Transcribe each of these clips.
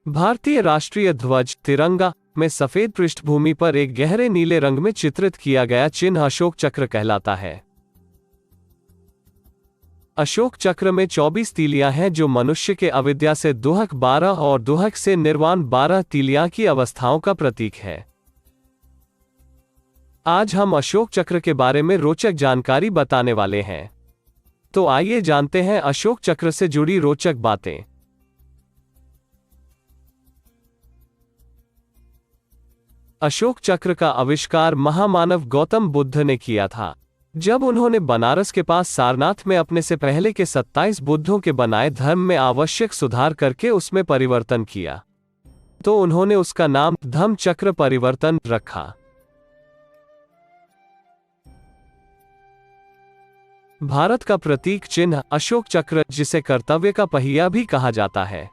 भारतीय राष्ट्रीय ध्वज तिरंगा में सफेद पृष्ठभूमि पर एक गहरे नीले रंग में चित्रित किया गया चिन्ह अशोक चक्र कहलाता है। अशोक चक्र में 24 तीलियां हैं जो मनुष्य के अविद्या से दुहक 12 और दुहक से निर्वाण 12 तीलियां की अवस्थाओं का प्रतीक है। आज हम अशोक चक्र के बारे में रोचक जानकारी बताने वाले हैं। तो आइए जानते हैं अशोक चक्र से जुड़ी रोचक बातें। अशोक चक्र का आविष्कार महामानव गौतम बुद्ध ने किया था। जब उन्होंने बनारस के पास सारनाथ में अपने से पहले के 27 बुद्धों के बनाए धर्म में आवश्यक सुधार करके उसमें परिवर्तन किया, तो उन्होंने उसका नाम धम्म चक्र परिवर्तन रखा। भारत का प्रतीक चिन्ह अशोक चक्र, जिसे कर्तव्य का पहिया भी कहा जाता है।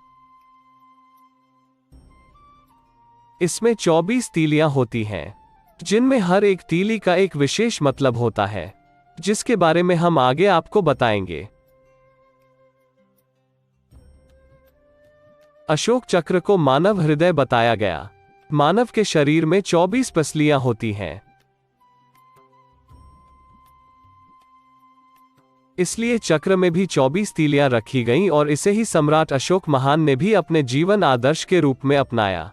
इसमें 24 तीलियां होती हैं, जिनमें हर एक तीली का एक विशेष मतलब होता है, जिसके बारे में हम आगे आपको बताएंगे। अशोक चक्र को मानव हृदय बताया गया। मानव के शरीर में 24 पसलियां होती हैं, इसलिए चक्र में भी 24 तीलियां रखी गईं और इसे ही सम्राट अशोक महान ने भी अपने जीवन आदर्श के रूप में अपनाया।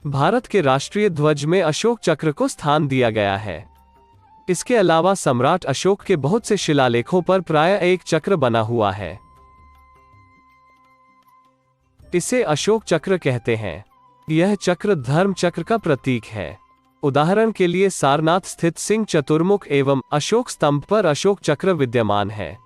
भारत के राष्ट्रीय ध्वज में अशोक चक्र को स्थान दिया गया है। इसके अलावा सम्राट अशोक के बहुत से शिलालेखों पर प्रायः एक चक्र बना हुआ है। इसे अशोक चक्र कहते हैं। यह चक्र धर्म चक्र का प्रतीक है। उदाहरण के लिए सारनाथ स्थित सिंह चतुर्मुख एवं अशोक स्तंभ पर अशोक चक्र विद्यमान है।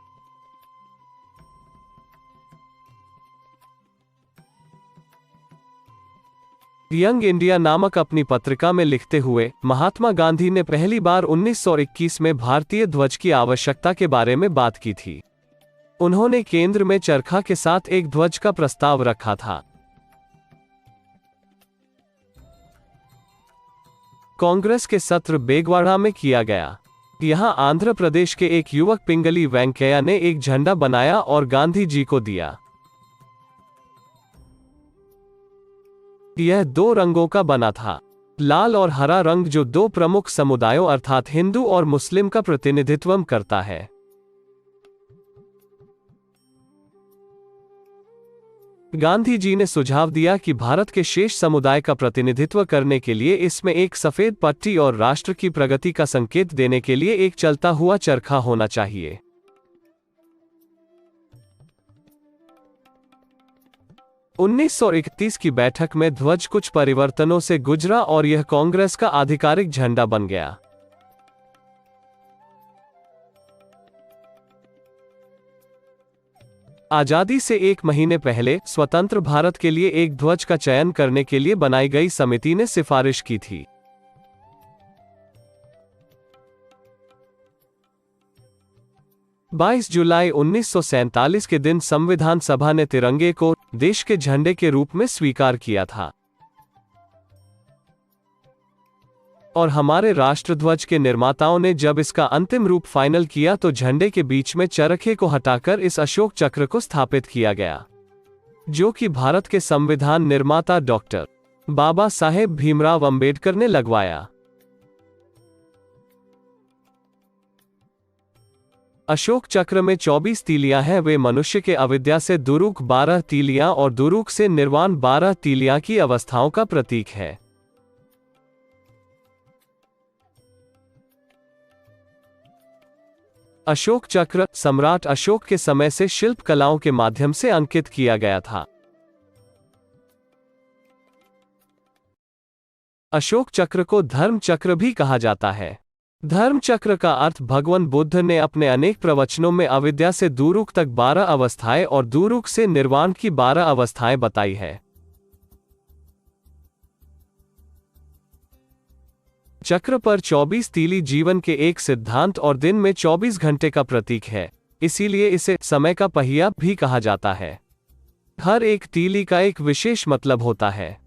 यंग इंडिया नामक अपनी पत्रिका में लिखते हुए महात्मा गांधी ने पहली बार 1921 में भारतीय ध्वज की आवश्यकता के बारे में बात की थी। उन्होंने केंद्र में चरखा के साथ एक ध्वज का प्रस्ताव रखा था। कांग्रेस के सत्र बेगवाड़ा में किया गया। यहां आंध्र प्रदेश के एक युवक पिंगली वेंकैया ने एक झंडा बनाया और गांधी जी को दिया। यह 2 रंगों का बना था, लाल और हरा रंग, जो 2 प्रमुख समुदायों अर्थात हिंदू और मुस्लिम का प्रतिनिधित्व करता है। गांधी जी ने सुझाव दिया कि भारत के शेष समुदाय का प्रतिनिधित्व करने के लिए इसमें एक सफेद पट्टी और राष्ट्र की प्रगति का संकेत देने के लिए एक चलता हुआ चरखा होना चाहिए। उन्नीस की बैठक में ध्वज कुछ परिवर्तनों से गुजरा और यह कांग्रेस का आधिकारिक झंडा बन गया। आजादी से 1 महीने पहले स्वतंत्र भारत के लिए एक ध्वज का चयन करने के लिए बनाई गई समिति ने सिफारिश की थी। बाईस जुलाई 1947 के दिन संविधान सभा ने तिरंगे को देश के झंडे के रूप में स्वीकार किया था और हमारे राष्ट्रध्वज के निर्माताओं ने जब इसका अंतिम रूप फाइनल किया तो झंडे के बीच में चरखे को हटाकर इस अशोक चक्र को स्थापित किया गया, जो कि भारत के संविधान निर्माता डॉक्टर बाबा साहेब भीमराव अंबेडकर ने लगवाया। अशोक चक्र में 24 तीलियां हैं। वे मनुष्य के अविद्या से दुरुक 12 तीलियां और दुरुक से निर्वाण 12 तीलियां की अवस्थाओं का प्रतीक है। अशोक चक्र सम्राट अशोक के समय से शिल्प कलाओं के माध्यम से अंकित किया गया था। अशोक चक्र को धर्म चक्र भी कहा जाता है। धर्म चक्र का अर्थ भगवान बुद्ध ने अपने अनेक प्रवचनों में अविद्या से दूरुक तक 12 अवस्थाएं और दूरुक से निर्वाण की 12 अवस्थाएं बताई है। चक्र पर 24 तीली जीवन के एक सिद्धांत और दिन में 24 घंटे का प्रतीक है, इसीलिए इसे समय का पहिया भी कहा जाता है। हर एक तीली का एक विशेष मतलब होता है।